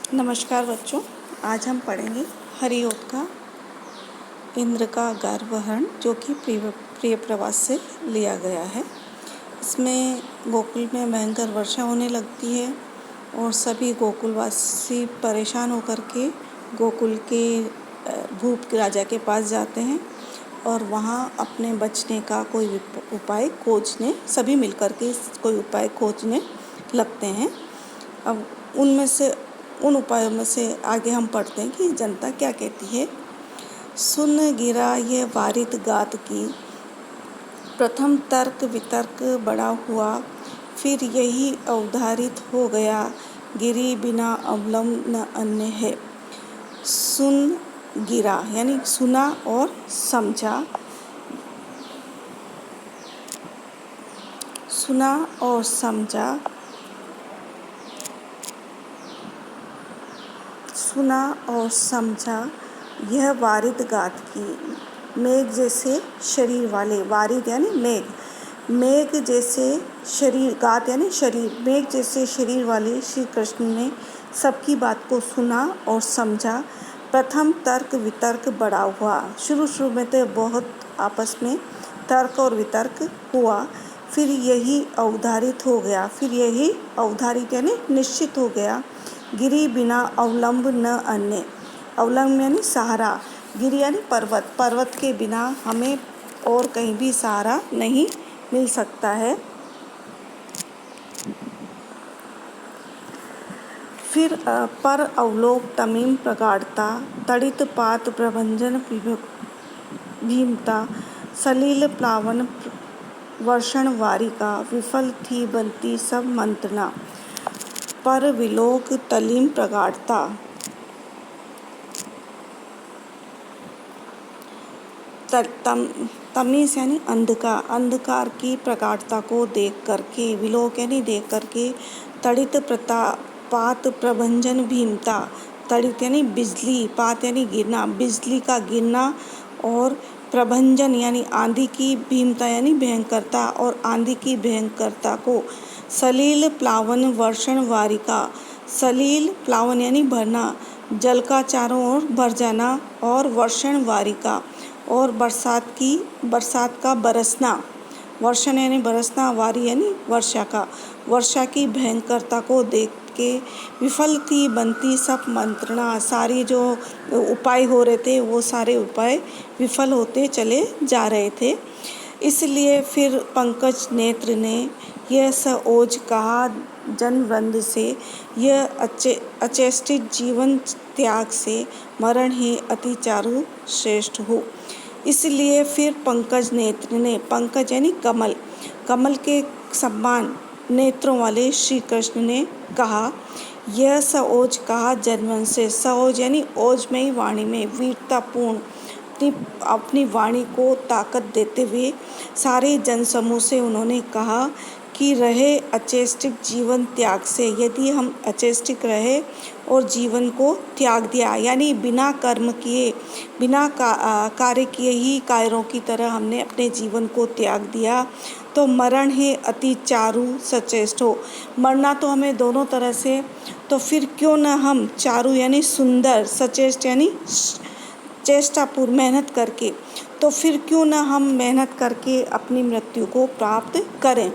नमस्कार बच्चों, आज हम पढ़ेंगे हरिओत का इंद्र का गर्वहरण, जो कि प्रिय प्रवास से लिया गया है। इसमें गोकुल में भयंकर वर्षा होने लगती है और सभी गोकुलवासी परेशान होकर के गोकुल के भूप राजा के पास जाते हैं और वहाँ अपने बचने का कोई उपाय खोजने, सभी मिलकर के कोई उपाय खोजने लगते हैं। अब उन उपायों में से आगे हम पढ़ते हैं कि जनता क्या कहती है। सुन गिरा ये वारित गात की, प्रथम तर्क वितर्क बड़ा हुआ, फिर यही अवधारित हो गया, गिरी बिना अवलंब न अन्य है। सुन गिरा यानी सुना और समझा, सुना और समझा, सुना और समझा यह वारिद गात की। मेघ जैसे शरीर वाले, वारिद यानी मेघ, मेघ जैसे शरीर, गात यानी शरीर, मेघ जैसे शरीर वाले श्री कृष्ण ने सबकी बात को सुना और समझा। प्रथम तर्क वितर्क बड़ा हुआ, शुरू में तो बहुत आपस में तर्क और वितर्क हुआ, फिर यही अवधारित हो गया, फिर यही अवधारित यानी निश्चित हो गया, गिरी बिना अवलंब न अन्य। अवलंब यानी सहारा, गिरी यानी पर्वत, पर्वत के बिना हमें और कहीं भी सहारा नहीं मिल सकता है। फिर पर अवलोक तमीम प्रगाढ़ता, तड़ित पात प्रभंजन भीमता, सलील प्लावन वर्षण वारिका, विफल थी बनती सब मंत्रणा। पर विलोक तलीम प्रगाढ़ता, तमीस यानी अंधकार की प्रगाढ़ता को देख करके, विलोक यानी देख करके, तड़ित पात प्रभंजन भीमता, तड़ित यानी बिजली, पात यानी गिरना, बिजली का गिरना, और प्रभंजन यानी आंधी की, भीमता यानी भयंकरता और आंधी की भयंकरता को, सलील प्लावन वर्षण वारिका, सलील प्लावन यानी भरना, जल का चारों ओर भर जाना, और वर्षण वारिका और बरसात का बरसना, वर्षण यानी बरसना, वारी यानी वर्षा का, वर्षा की भयंकरता को देख के विफल थी बनती सब मंत्रणा, सारी जो उपाय हो रहे थे वो सारे उपाय विफल होते चले जा रहे थे। इसलिए फिर पंकज नेत्र ने यह सओज कहा जनवृंद से, यह अचेष्टित जीवन त्याग से, मरण ही अति चारु श्रेष्ठ हो। इसलिए फिर पंकज नेत्र ने, पंकज यानी कमल, कमल के समान नेत्रों वाले श्री कृष्ण ने कहा, यह सओज कहा जनवंश से, सओज यानी ओजमयी वाणी में वीरतापूर्ण अपनी वाणी को ताकत देते हुए सारे जनसमूह से उन्होंने कहा कि रहे अचेष्टिक जीवन त्याग से, यदि हम अचेष्टिक रहे और जीवन को त्याग दिया, यानी बिना कर्म किए, बिना कार्य किए ही कायरों की तरह हमने अपने जीवन को त्याग दिया, तो मरण है अति चारु सचेष्ट हो। मरना तो हमें दोनों तरह से, तो फिर क्यों न हम चारु यानी सुंदर, सचेष्ट यानी चेष्टापूर्व मेहनत करके, तो फिर क्यों न हम मेहनत करके अपनी मृत्यु को प्राप्त करें।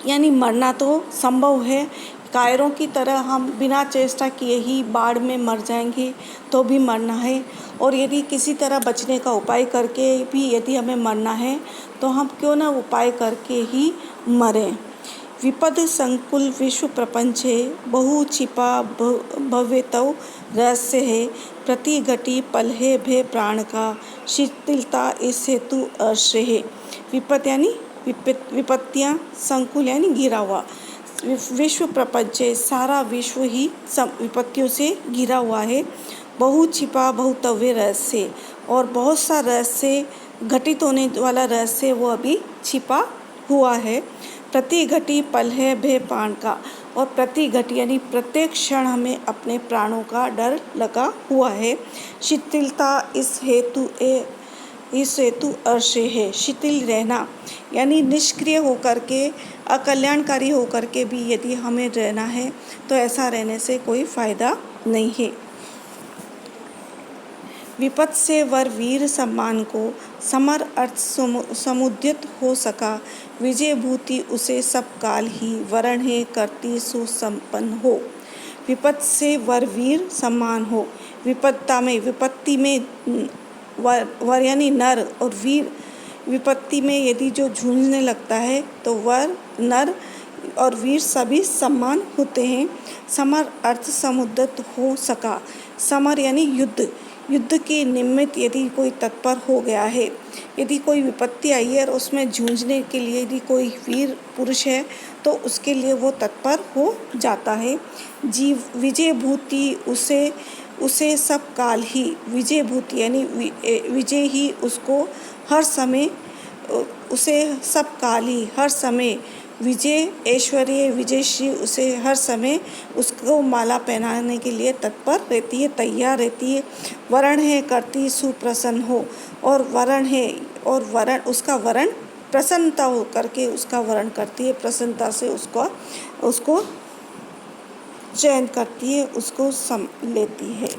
यानी मरना तो संभव है, कायरों की तरह हम बिना चेष्टा किए ही बाढ़ में मर जाएंगे तो भी मरना है, और यदि किसी तरह बचने का उपाय करके भी यदि हमें मरना है तो हम क्यों ना उपाय करके ही मरें। विपद संकुल विश्व प्रपंच है, बहु छिपा भव्यतव रहस्य है, प्रति घटी पल है भय प्राण का, शिथिलता इस हेतु आश्रय है। विपद यानी विपत्तियाँ, संकुल यानी घिरा हुआ, विश्व प्रपंच है, सारा विश्व ही विपत्तियों से घिरा हुआ है, बहुत छिपा बहुतव्य रहस्य, और बहुत सा रहस्य, घटित होने वाला रहस्य वो अभी छिपा हुआ है। प्रति घटी पल है भय प्राण का, और प्रति घटी यानी प्रत्येक क्षण हमें अपने प्राणों का डर लगा हुआ है। शिथिलता इस हेतु आश्रय है, शिथिल रहना यानी निष्क्रिय होकर के अकल्याणकारी होकर के भी यदि हमें रहना है तो ऐसा रहने से कोई फ़ायदा नहीं है। विपद से वर वीर सम्मान को, समर अर्थ समुद्यत हो सका, विजय भूति उसे सब काल ही, वरण है करती सुसंपन्न हो। विपद से वर वीर सम्मान हो, विपत्ति में वर यानी नर और वीर, विपत्ति में यदि जो जूझने लगता है तो वर, नर और वीर सभी सम्मान होते हैं। समर अर्थ समुद्यत हो सका, समर यानी युद्ध, युद्ध के निमित्त यदि कोई तत्पर हो गया है, यदि कोई विपत्ति आई है और उसमें जूझने के लिए यदि कोई वीर पुरुष है तो उसके लिए वो तत्पर हो जाता है। विजय भूति उसे सब काल ही, विजय भूति यानी विजय ही उसको हर समय, उसे सब काल ही हर समय, विजय ऐश्वर्य विजयश्री उसे हर समय उसको माला पहनाने के लिए तत्पर रहती है, तैयार रहती है। वरण है करती सुप्रसन्न हो, और वरण है और वरण उसका वरण प्रसन्नता हो करके उसका वरण करती है, प्रसन्नता से उसको चयन करती है, उसको सम लेती है।